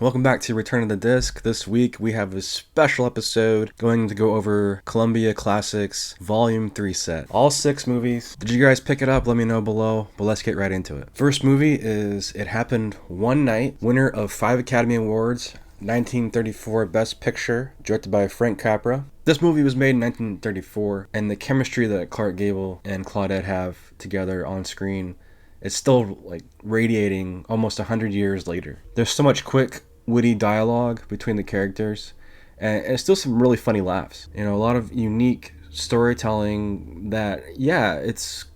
Welcome back to Return of the Disc. This week we have a special episode going to go over Columbia Classics Volume 3 set. All 6 movies. Did you guys pick it up? Let me know below, but let's get right into it. First movie is It Happened One Night, winner of 5 Academy Awards, 1934 Best Picture, directed by Frank Capra. This movie was made in 1934, and the chemistry that Clark Gable and Claudette have together on screen is still like radiating almost 100 years later. There's so much quick, witty dialogue between the characters, and still some really funny laughs. You know, a lot of unique storytelling that, yeah, it's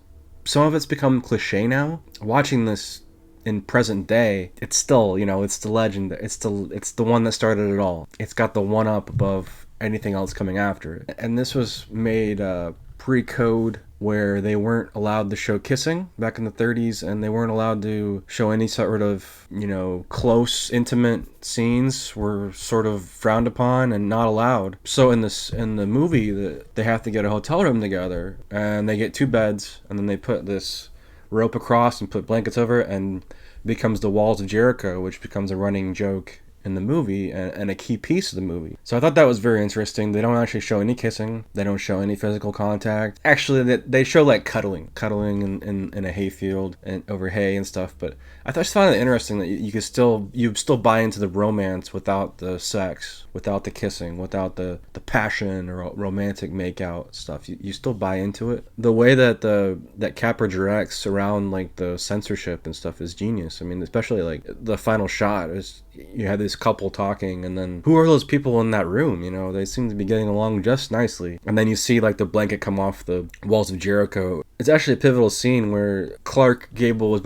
some of it's become cliche now. Watching this in present day, it's still, you know, it's the legend. It's the one that started it all. It's got the one up above anything else coming after it. And this was made pre-code where they weren't allowed to show kissing back in the 30s, and they weren't allowed to show any sort of, you know, close, intimate scenes were sort of frowned upon and not allowed. So in the movie, they have to get a hotel room together, and they get 2 beds, and then they put this rope across and put blankets over it, and becomes the Walls of Jericho, which becomes a running joke in the movie and a key piece of the movie. So I thought that was very interesting. They don't actually show any kissing. They don't show any physical contact. Actually, they show like cuddling in a hayfield and over hay and stuff. But I just found it interesting that you still buy into the romance without the sex, without the kissing, without the passion or romantic makeout stuff. You still buy into it. The way that Capra directs around like the censorship and stuff is genius. I mean, especially like the final shot is you have this couple talking, and then who are those people in that room? You know, they seem to be getting along just nicely. And then you see like the blanket come off the Walls of Jericho. It's actually a pivotal scene where Clark Gable was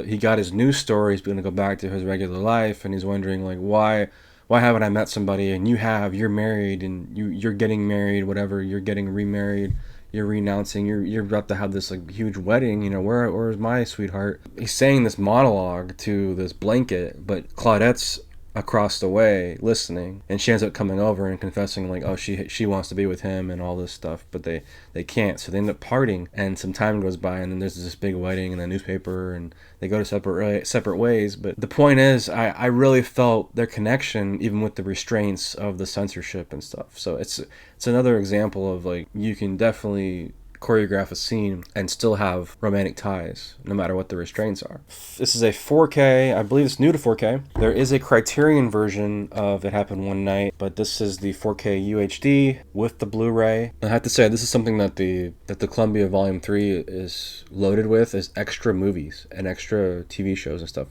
he got his news story, he's going to go back to his regular life, and he's wondering like, why haven't I met somebody? And you're married, and you're getting married, whatever, you're getting remarried, you're renouncing, you're about to have this like huge wedding, you know, where's my sweetheart? He's saying this monologue to this blanket, but Claudette's across the way listening, and she ends up coming over and confessing like, oh, she wants to be with him and all this stuff, but they can't, so they end up parting, and some time goes by, and then there's this big wedding in the newspaper, and they go to separate ways. But the point is, I really felt their connection even with the restraints of the censorship and stuff. So it's another example of like, you can definitely choreograph a scene and still have romantic ties no matter what the restraints are. This is a 4K, I believe it's new to 4K. There is a Criterion version of It Happened One Night, but this is the 4K UHD with the Blu-ray. I have to say, this is something that the Columbia Volume 3 is loaded with, is extra movies and extra TV shows and stuff.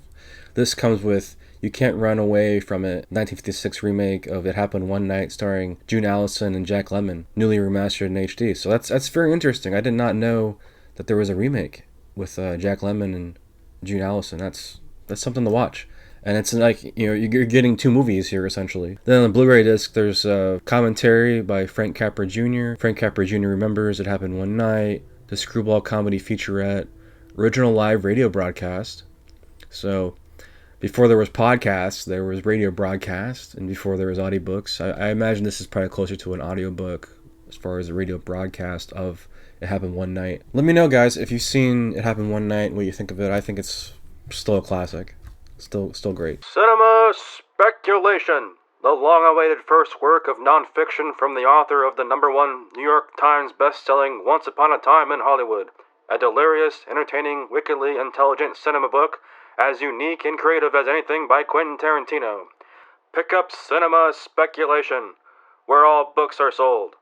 This comes with You Can't Run Away From It, 1956 remake of It Happened One Night, starring June Allison and Jack Lemmon, newly remastered in HD. So that's very interesting. I did not know that there was a remake with Jack Lemmon and June Allison. That's something to watch. And it's like, you know, you're getting 2 movies here, essentially. Then on the Blu-ray disc, there's a commentary by Frank Capra Jr. Frank Capra Jr. remembers It Happened One Night, the screwball comedy featurette, original live radio broadcast. So before there was podcasts, there was radio broadcast, and before there was audiobooks. I imagine this is probably closer to an audiobook as far as the radio broadcast of It Happened One Night. Let me know, guys, if you've seen It Happened One Night, what you think of it. I think it's still a classic. Still great. Cinema Speculation, the long-awaited first work of nonfiction from the author of the #1 New York Times best-selling Once Upon a Time in Hollywood. A delirious, entertaining, wickedly intelligent cinema book, as unique and creative as anything by Quentin Tarantino. Pick up Cinema Speculation, where all books are sold.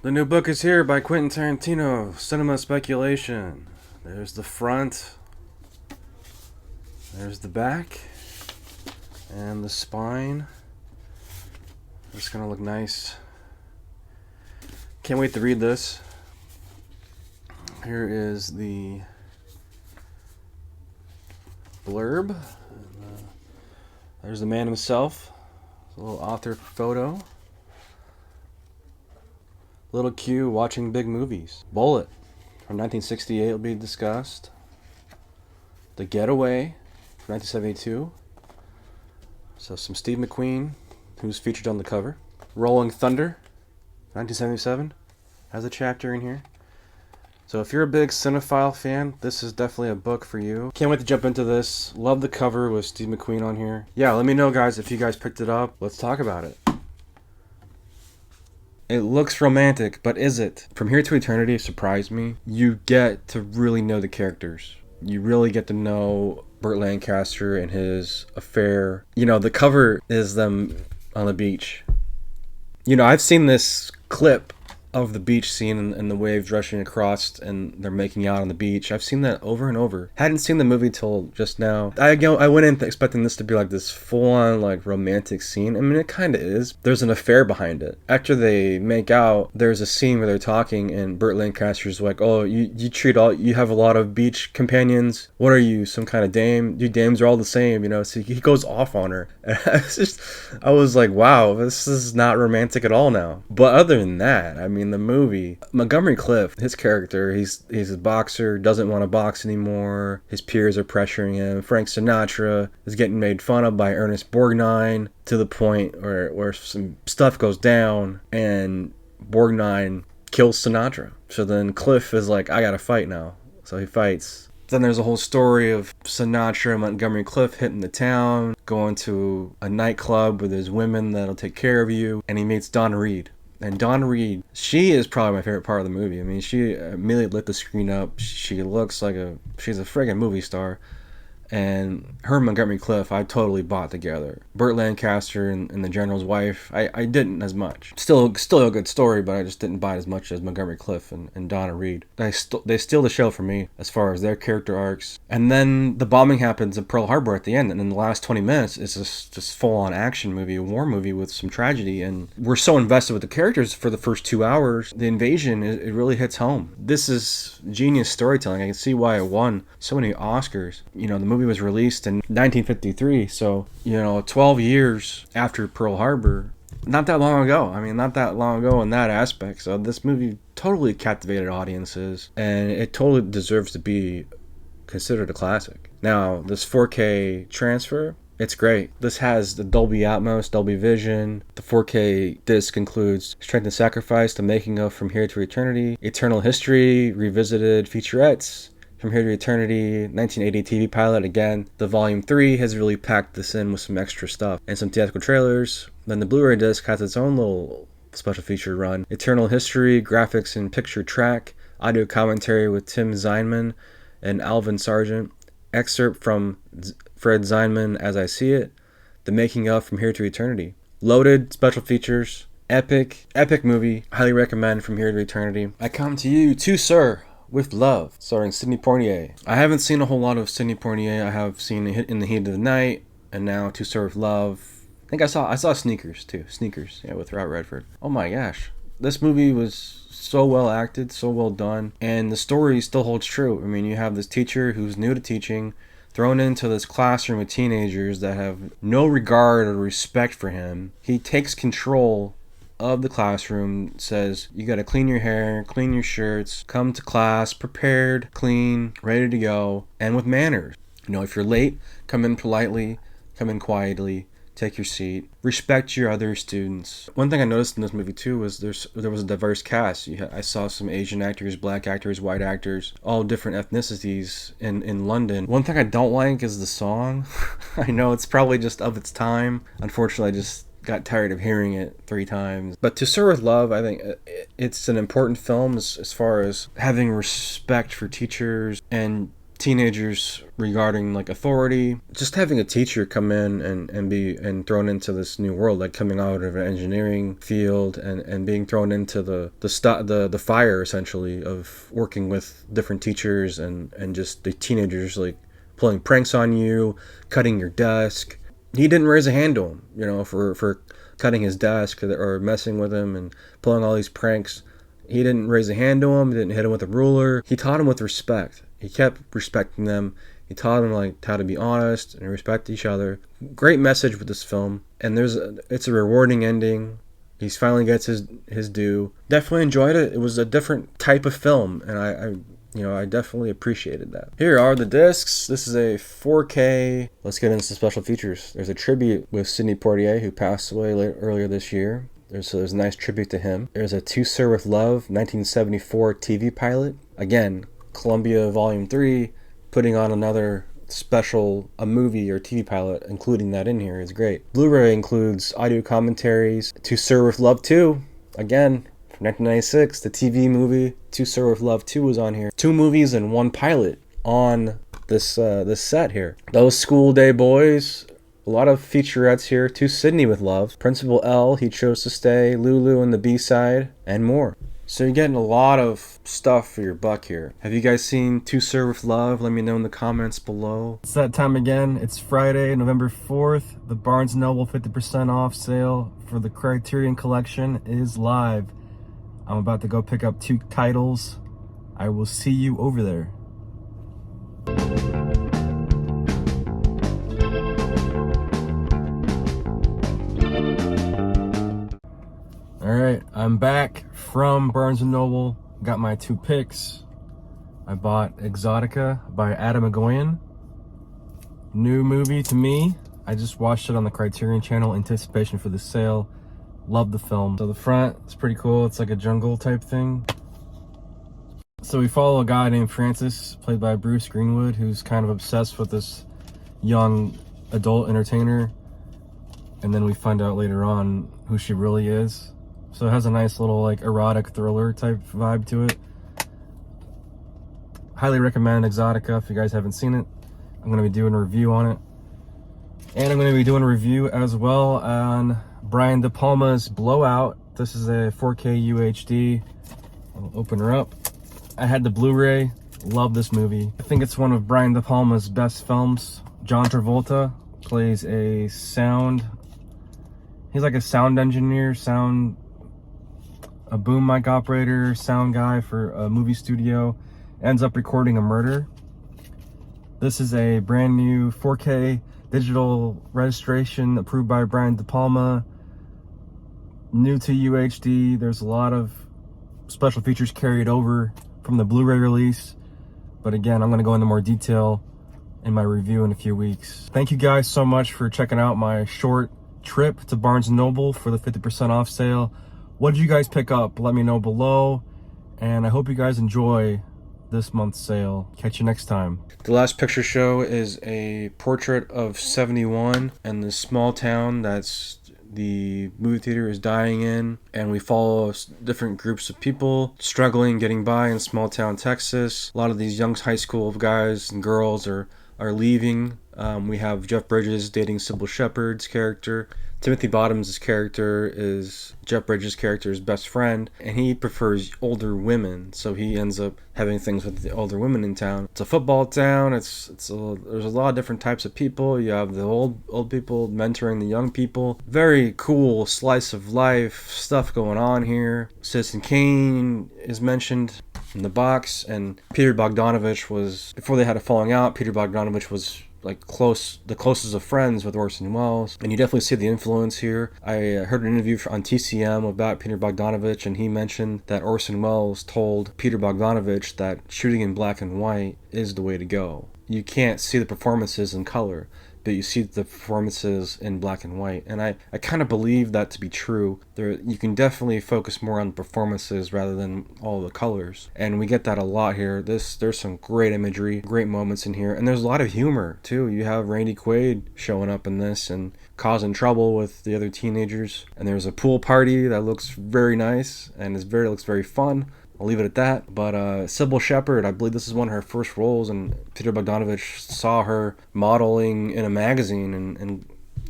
The new book is here by Quentin Tarantino, Cinema Speculation. There's the front, there's the back, and the spine. It's gonna look nice. Can't wait to read this. Here is the blurb. There's the man himself. A little author photo. Little Q watching big movies. Bullet from 1968 will be discussed. The Getaway from 1972. So some Steve McQueen, who's featured on the cover. Rolling Thunder, 1977, has a chapter in here. So if you're a big cinephile fan, this is definitely a book for you. Can't wait to jump into this. Love the cover with Steve McQueen on here. Yeah, let me know, guys, if you guys picked it up. Let's talk about it. It looks romantic, but is it? From Here to Eternity surprised me. You get to really know the characters. You really get to know Burt Lancaster and his affair. You know, the cover is them on the beach. You know, I've seen this clip of the beach scene and the waves rushing across and they're making out on the beach. I've seen that over and over. Hadn't seen the movie till just now. I went in expecting this to be like this full-on like romantic scene. I mean, it kind of is. There's an affair behind it. After they make out, there's a scene where they're talking and Burt Lancaster's like, "Oh, you have a lot of beach companions. What are you, some kind of dame? You dames are all the same, you know." So he goes off on her. And I was like, wow, this is not romantic at all now. But other than that, I mean, the movie, Montgomery Clift, his character, he's a boxer, doesn't want to box anymore. His peers are pressuring him. Frank Sinatra is getting made fun of by Ernest Borgnine to the point where some stuff goes down and Borgnine kills Sinatra. So then Cliff is like, I gotta fight now. So he fights. Then there's a whole story of Sinatra and Montgomery Clift hitting the town, going to a nightclub where there's women that'll take care of you, and he meets Donna Reed. And Donna Reed, she is probably my favorite part of the movie. I mean, she immediately lit the screen up. She looks like she's a friggin' movie star. And her and Montgomery Clift, I totally bought together. Burt Lancaster and the General's wife, I didn't as much. Still a good story, but I just didn't buy it as much as Montgomery Clift and Donna Reed. They steal the show for me as far as their character arcs. And then the bombing happens at Pearl Harbor at the end, and in the last 20 minutes, it's just full-on action movie, a war movie with some tragedy. And we're so invested with the characters for the first 2 hours. The invasion, it really hits home. This is genius storytelling. I can see why it won so many Oscars. You know, the movie was released in 1953, so 12 years after Pearl Harbor. Not that long ago. I mean, not that long ago in that aspect. So this movie totally captivated audiences, and it totally deserves to be considered a classic. Now, this 4K transfer, it's great. This has the Dolby Atmos, Dolby Vision. The 4K disc includes Strength and Sacrifice, The Making of From Here to Eternity, Eternal History, Revisited featurettes, From Here to Eternity, 1980 TV pilot. Again, the Volume 3 has really packed this in with some extra stuff and some theatrical trailers. Then the Blu-ray disc has its own little special feature run. Eternal History, graphics and picture track, audio commentary with Tim Zineman and Alvin Sargent, excerpt from Fred Zineman, As I See It, The Making of From Here to Eternity. Loaded special features, epic movie, highly recommend From Here to Eternity. I come to you, too, sir, with Love, starring Sidney Poitier. I haven't seen a whole lot of Sidney Poitier. I have seen In the Heat of the Night, and now To Serve Love. I think I saw Sneakers too. Sneakers, yeah, with Robert Redford. Oh my gosh, this movie was so well acted, so well done, and the story still holds true. I mean, you have this teacher who's new to teaching, thrown into this classroom with teenagers that have no regard or respect for him. He takes control of the classroom, says, you got to clean your hair, clean your shirts, come to class prepared, clean, ready to go, and with manners. If you're late, come in politely, come in quietly, take your seat, respect your other students. One thing I noticed in this movie too was there was a diverse cast. I saw some Asian actors, black actors, white actors, all different ethnicities in London. One thing I don't like is the song. I know it's probably just of its time. Unfortunately, I just got tired of hearing it 3 times. But To Serve with Love, I think it's an important film as far as having respect for teachers and teenagers regarding like authority. Just having a teacher come in and be thrown into this new world, like coming out of an engineering field and being thrown into the fire essentially of working with different teachers and just the teenagers like pulling pranks on you, cutting your desk. He didn't raise a hand to him, for cutting his desk or messing with him and pulling all these pranks. He didn't raise a hand to him. He didn't hit him with a ruler. He taught him with respect. He kept respecting them. He taught him like how to be honest and respect each other. Great message with this film, and it's a rewarding ending. He finally gets his due. Definitely enjoyed it. It was a different type of film, and I definitely appreciated that. Here are the discs. This is a 4K. Let's get into some special features. There's a tribute with Sidney Poitier, who passed away earlier this year. There's a nice tribute to him. There's a To Sir With Love 1974 TV pilot. Again, Columbia Volume 3 putting on another a movie or TV pilot, including that in here is great. Blu-ray includes audio commentaries. To Sir With Love 2, again, from 1996, the TV movie To Sir With Love 2 was on here. 2 movies and 1 pilot on this set here. Those School Day Boys, a lot of featurettes here. To Sydney With Love, Principal L, He Chose to Stay, Lulu and the B-side, and more. So you're getting a lot of stuff for your buck here. Have you guys seen To Sir With Love? Let me know in the comments below. It's that time again. It's Friday, November 4th. The Barnes & Noble 50% off sale for the Criterion Collection is live. I'm about to go pick up 2 titles. I will see you over there. Alright, I'm back from Barnes & Noble. Got my 2 picks. I bought Exotica by Adam Egoyan. New movie to me. I just watched it on the Criterion channel, anticipation for the sale. Love the film. So the front, it's pretty cool. It's like a jungle type thing. So we follow a guy named Francis, played by Bruce Greenwood, who's kind of obsessed with this young adult entertainer. And then we find out later on who she really is. So it has a nice little like erotic thriller type vibe to it. Highly recommend Exotica if you guys haven't seen it. I'm going to be doing a review on it. And I'm going to be doing a review as well on Brian De Palma's Blowout. This is a 4K UHD. I'll open her up. I had the Blu-ray. Love this movie. I think it's one of Brian De Palma's best films. John Travolta plays a sound... He's like a sound engineer, a boom mic operator, sound guy for a movie studio. Ends up recording a murder. This is a brand new 4K digital registration approved by Brian De Palma. New to UHD. There's a lot of special features carried over from the Blu-ray release. But again, I'm going to go into more detail in my review in a few weeks. Thank you guys so much for checking out my short trip to Barnes & Noble for the 50% off sale. What did you guys pick up? Let me know below. And I hope you guys enjoy this month's sale. Catch you next time. The last picture show is a portrait of 71 and the small town that's the movie theater is dying in, and we follow different groups of people struggling, getting by in small town Texas. A lot of these young high school guys and girls are leaving. We have Jeff Bridges dating Sybil Shepherd's character. Timothy Bottoms' character is Jeff Bridges' character's best friend, and he prefers older women, so he ends up having things with the older women in town. It's a football town. There's a lot of different types of people. You have the old people mentoring the young people. Very cool slice of life stuff going on here. Citizen Kane is mentioned in the box, and Peter Bogdanovich was, before they had a falling out, Peter Bogdanovich was like the closest of friends with Orson Welles, and you definitely see the influence here. I heard an interview on TCM about Peter Bogdanovich, and he mentioned that Orson Welles told Peter Bogdanovich that shooting in black and white is the way to go. You can't see the performances in color, but you see the performances in black and white. And I kind of believe that to be true. You can definitely focus more on the performances rather than all the colors. And we get that a lot here. There's some great imagery, great moments in here. And there's a lot of humor, too. You have Randy Quaid showing up in this and causing trouble with the other teenagers. And there's a pool party that looks very nice and looks very fun. I'll leave it at that. But Sybil Shepherd, I believe this is one of her first roles, and Peter Bogdanovich saw her modeling in a magazine and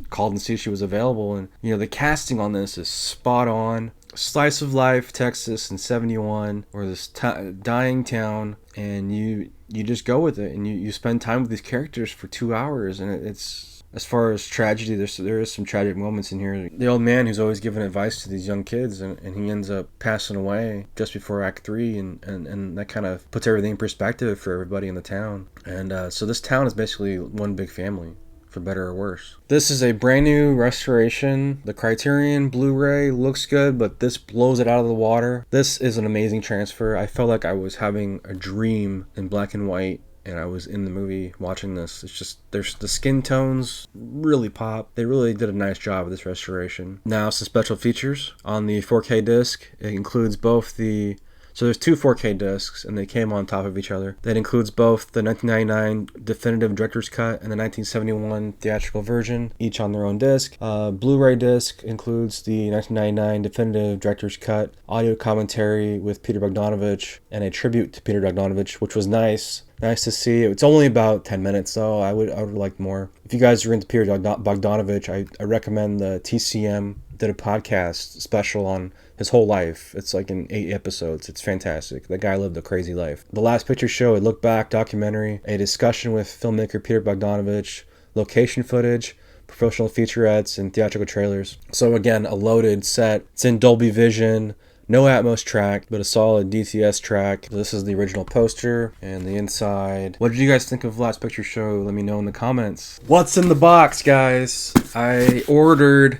called and see if she was available. And the casting on this is spot on. Slice of life, Texas in 71, or this dying town, and you just go with it, and you spend time with these characters for 2 hours, and it's... As far as tragedy, there is some tragic moments in here. The old man who's always giving advice to these young kids, and he ends up passing away just before Act 3, and that kind of puts everything in perspective for everybody in the town. And so this town is basically one big family, for better or worse. This is a brand new restoration. The Criterion Blu-ray looks good, but this blows it out of the water. This is an amazing transfer. I felt like I was having a dream in black and white and I was in the movie watching this. It's just, there's the skin tones really pop. They really did a nice job with this restoration. Now, some special features on the 4K disc. It includes both the, so there's two 4K discs, and they came on top of each other. That includes both the 1999 definitive director's cut and the 1971 theatrical version, each on their own disc. Blu-ray disc includes the 1999 definitive director's cut, audio commentary with Peter Bogdanovich, and a tribute to Peter Bogdanovich, which was nice. Nice to see. It's only about 10 minutes, though. I would like more. If you guys are into Peter Bogdanovich, I recommend the TCM did a podcast special on his whole life. It's like in 8 episodes. It's fantastic. The guy lived a crazy life. The Last Picture Show, a look back documentary, a discussion with filmmaker Peter Bogdanovich, location footage, professional featurettes, and theatrical trailers. So again, a loaded set. It's in Dolby Vision. No Atmos track, but a solid DTS track. This is the original poster and the inside. What did you guys think of Last Picture Show? Let me know in the comments. What's in the box, guys? I ordered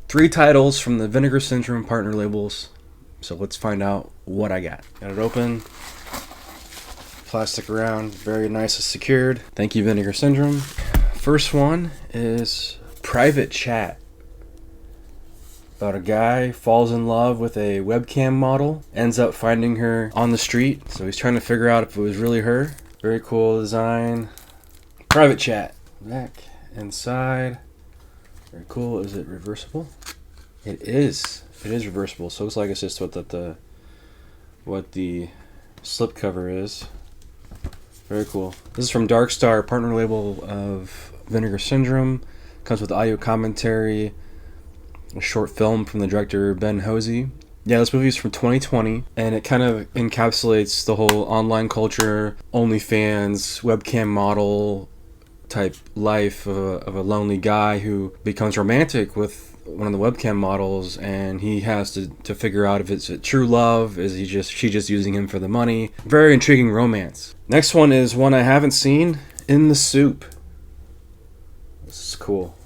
3 titles from the Vinegar Syndrome partner labels. So let's find out what I got. Got it open. Plastic around, very nice and secured. Thank you, Vinegar Syndrome. First one is Private Chat. About a guy falls in love with a webcam model, ends up finding her on the street. So he's trying to figure out if it was really her. Very cool design. Private Chat. Back, inside. Very cool. Is it reversible? It is. It is reversible. So it looks like it's just what the slip cover is. Very cool. This is from Dark Star, partner label of Vinegar Syndrome. Comes with audio commentary, a short film from the director Ben Hosey. Yeah, this movie is from 2020, and it kind of encapsulates the whole online culture, OnlyFans, webcam model type life of a lonely guy who becomes romantic with one of the webcam models, and he has to figure out if it's a true love, is she just using him for the money. Very intriguing romance. Next one is one I haven't seen, In the Soup. This is cool.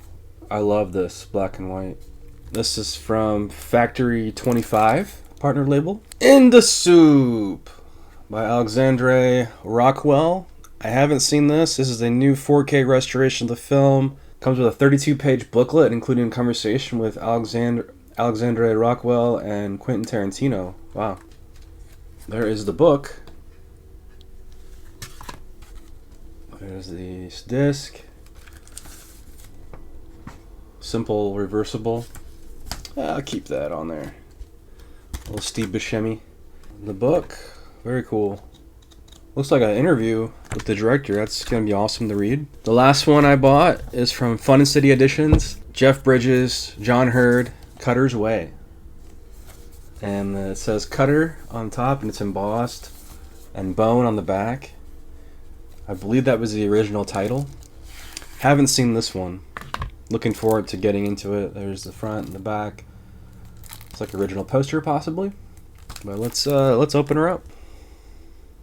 I love this, black and white. This is from Factory 25, partner label. In the Soup by Alexandre Rockwell. I haven't seen this. This is a new 4K restoration of the film. Comes with a 32-page booklet, including a conversation with Alexandre Rockwell and Quentin Tarantino. Wow. There is the book. There's the disc. Simple, reversible. I'll keep that on there. A little Steve Buscemi. The book, very cool. Looks like an interview with the director. That's going to be awesome to read. The last one I bought is from Fun City Editions. Jeff Bridges, John Hurd, Cutter's Way. And it says Cutter on top, and it's embossed, and Bone on the back. I believe that was the original title. Haven't seen this one. Looking forward to getting into it. There's the front and the back. It's like original poster, possibly. But let's open her up.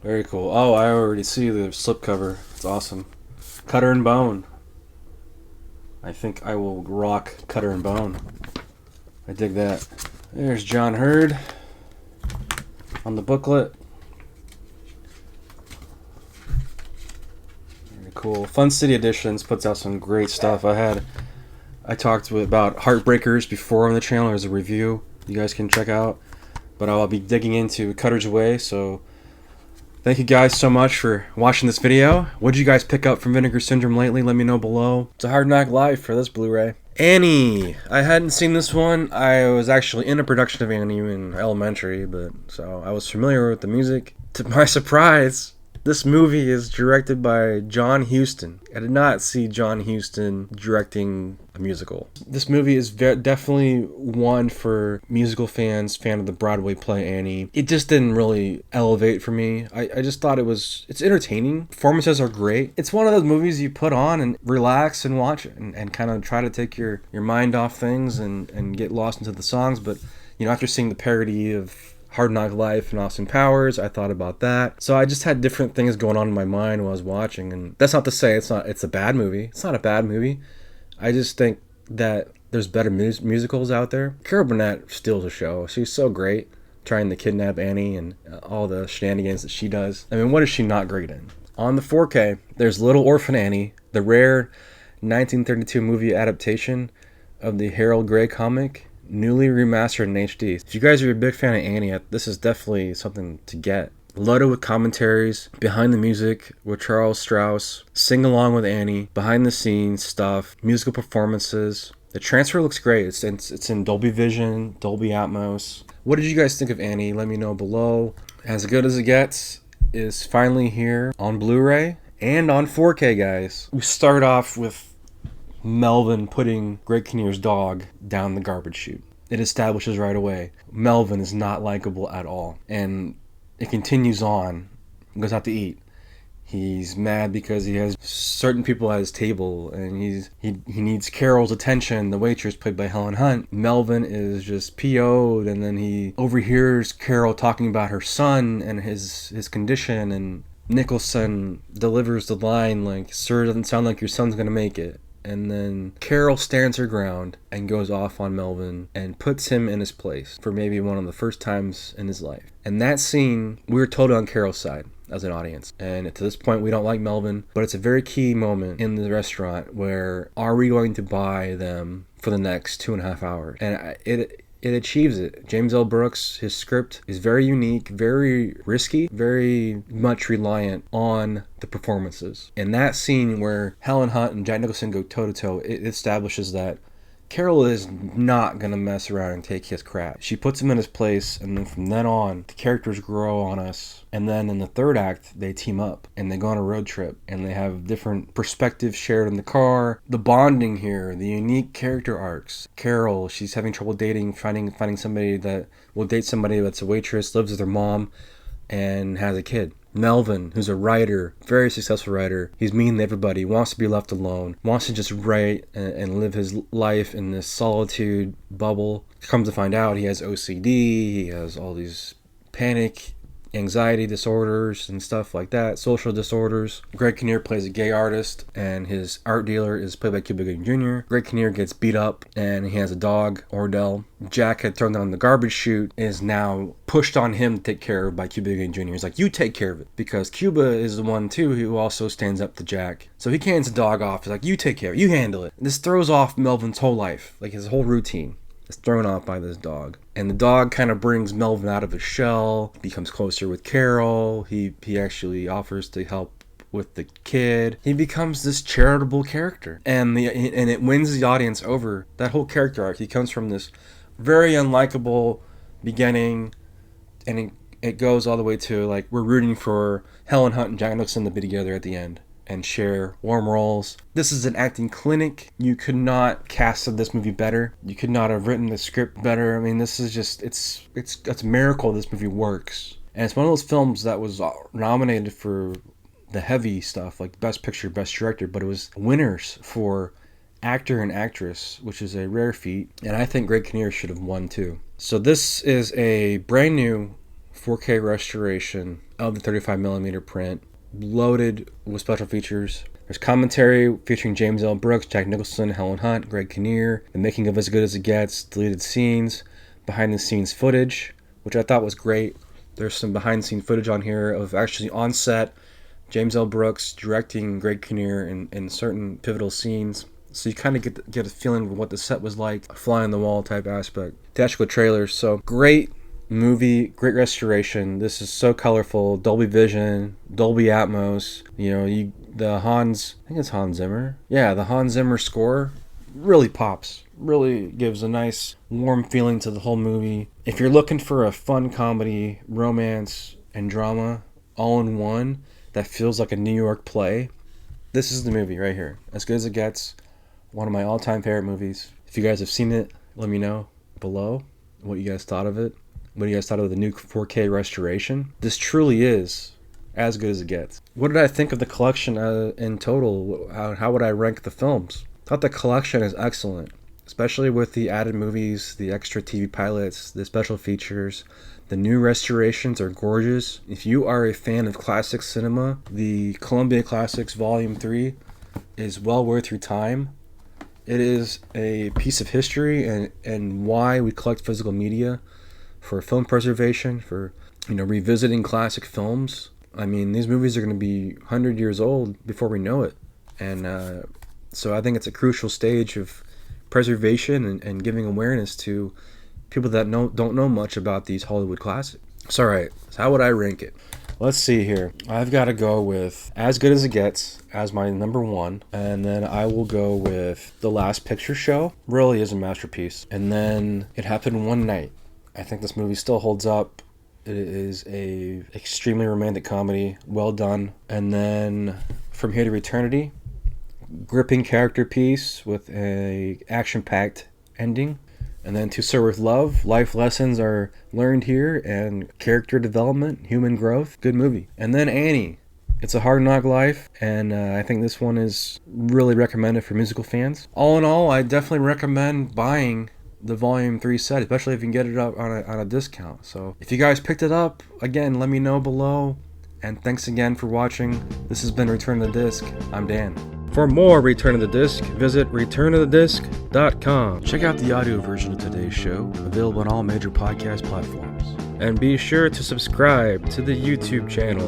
Very cool. Oh, I already see the slipcover. It's awesome. Cutter and Bone. I think I will rock Cutter and Bone. I dig that. There's John Hurd on the booklet. Very cool. Fun City Editions puts out some great stuff. I talked about Heartbreakers before on the channel. There's a review you guys can check out. But I'll be digging into Cutter's Way, so thank you guys so much for watching this video. What did you guys pick up from Vinegar Syndrome lately? Let me know below. It's a Hard Knock Life for this Blu-ray. Annie. I hadn't seen this one. I was actually in a production of Annie in elementary, so I was familiar with the music. To my surprise, this movie is directed by John Huston. I did not see John Huston directing a musical. This movie is definitely one for musical fans, fan of the Broadway play Annie. It just didn't really elevate for me. I just thought it's entertaining. Performances are great. It's one of those movies you put on and relax and watch it and kind of try to take your mind off things and get lost into the songs. But, after seeing the parody of Hard Knock Life and Austin Powers, I thought about that. So I just had different things going on in my mind while I was watching, and that's not to say it's a bad movie. It's not a bad movie. I just think that there's better musicals out there. Carol Burnett steals the show. She's so great trying to kidnap Annie and all the shenanigans that she does. I mean, what is she not great in? On the 4K, there's Little Orphan Annie, the rare 1932 movie adaptation of the Harold Gray comic, newly remastered in HD. If you guys are a big fan of Annie, this is definitely something to get. Loaded with commentaries, behind the music with Charles Strauss, sing along with Annie, behind the scenes stuff, musical performances. The transfer looks great. It's in Dolby Vision, Dolby Atmos. What did you guys think of Annie? Let me know below. As Good as It Gets is finally here on Blu-ray and on 4K, guys. We start off with Melvin putting Greg Kinnear's dog down the garbage chute. It establishes right away Melvin is not likable at all. And it continues on. He goes out to eat. He's mad because he has certain people at his table, and he needs Carol's attention, the waitress played by Helen Hunt. Melvin is just PO'd, and then he overhears Carol talking about her son and his condition, and Nicholson delivers the line like, "Sir, it doesn't sound like your son's gonna make it." And then Carol stands her ground and goes off on Melvin and puts him in his place for maybe one of the first times in his life. And that scene, we were totally on Carol's side as an audience. And to this point, we don't like Melvin, but it's a very key moment in the restaurant where are we going to buy them for the next 2.5 hours? And it achieves it. James L. Brooks, his script is very unique, very risky, very much reliant on the performances. And that scene where Helen Hunt and Jack Nicholson go toe-to-toe, it establishes that Carol is not going to mess around and take his crap. She puts him in his place, and then from then on, the characters grow on us. And then in the third act, they team up, and they go on a road trip, and they have different perspectives shared in the car. The bonding here, the unique character arcs. Carol, she's having trouble dating, finding somebody that will date somebody that's a waitress, lives with her mom, and has a kid. Melvin, who's a writer, very successful writer. He's mean to everybody, wants to be left alone, wants to just write and live his life in this solitude bubble. Comes to find out he has OCD, he has all these panic, anxiety disorders and stuff like that, social disorders. Greg Kinnear plays a gay artist, and his art dealer is played by Cuba Gooding Jr. Greg Kinnear gets beat up, and he has a dog, Ordell. Jack had thrown down the garbage chute, is now pushed on him to take care of by Cuba Gooding Jr. He's like, you take care of it. Because Cuba is the one, too, who also stands up to Jack. So he hands the dog off. He's like, you take care of it. You handle it. This throws off Melvin's whole life, like his whole routine is thrown off by this dog. And the dog kind of brings Melvin out of his shell, becomes closer with Carol. He actually offers to help with the kid. He becomes this charitable character. And it wins the audience over. That whole character arc, he comes from this very unlikable beginning, and it goes all the way to, like, we're rooting for Helen Hunt and Jack Nicholson to be together at the end and share warm roles. This is an acting clinic. You could not cast this movie better. You could not have written the script better. I mean, this is just, it's a miracle this movie works. And it's one of those films that was nominated for the heavy stuff, like Best Picture, Best Director, but it was winners for actor and actress, which is a rare feat. And I think Greg Kinnear should have won too. So this is a brand new 4K restoration of the 35mm print, loaded with special features. There's commentary featuring James L. Brooks, Jack Nicholson, Helen Hunt, Greg Kinnear, the making of As Good as It Gets, deleted scenes, behind the scenes footage, which I thought was great. There's some behind the scenes footage on here of actually on set, James L. Brooks directing Greg Kinnear in certain pivotal scenes. So you kind of get a feeling of what the set was like, a fly on the wall type aspect. Theatrical trailers, so great movie, great restoration. This is so colorful. Dolby Vision, Dolby Atmos. You know, I think it's Hans Zimmer. Yeah, the Hans Zimmer score really pops. Really gives a nice warm feeling to the whole movie. If you're looking for a fun comedy, romance, and drama all in one that feels like a New York play, this is the movie right here. As Good as It Gets. One of my all-time favorite movies. If you guys have seen it, let me know below what you guys thought of it. What do you guys thought of the new 4K restoration? This truly is as good as it gets. What did I think of the collection in total? How would I rank the films? I thought the collection is excellent, especially with the added movies, the extra TV pilots, the special features. The new restorations are gorgeous. If you are a fan of classic cinema, the Columbia Classics Volume 3 is well worth your time. It is a piece of history and why we collect physical media, for film preservation, for revisiting classic films. I mean, these movies are going to be 100 years old before we know it. And so I think it's a crucial stage of preservation and giving awareness to people that don't know much about these Hollywood classics. So, all right, so how would I rank it? Let's see here. I've got to go with As Good as It Gets as my number one. And then I will go with The Last Picture Show. Really is a masterpiece. And then It Happened One Night. I think this movie still holds up. It is a extremely romantic comedy. Well done. And then From Here to Eternity. Gripping character piece with a action-packed ending. And then To Serve With Love, life lessons are learned here, and character development, human growth. Good movie. And then Annie. It's a hard knock life, and I think this one is really recommended for musical fans. All in all, I definitely recommend buying the Volume 3 set, especially if you can get it up on a discount. So if you guys picked it up, again, let me know below. And thanks again for watching. This has been Return to the Disc. I'm Dan. For more Return to the Disc, visit returntothedisc.com. Check out the audio version of today's show, available on all major podcast platforms. And be sure to subscribe to the YouTube channel.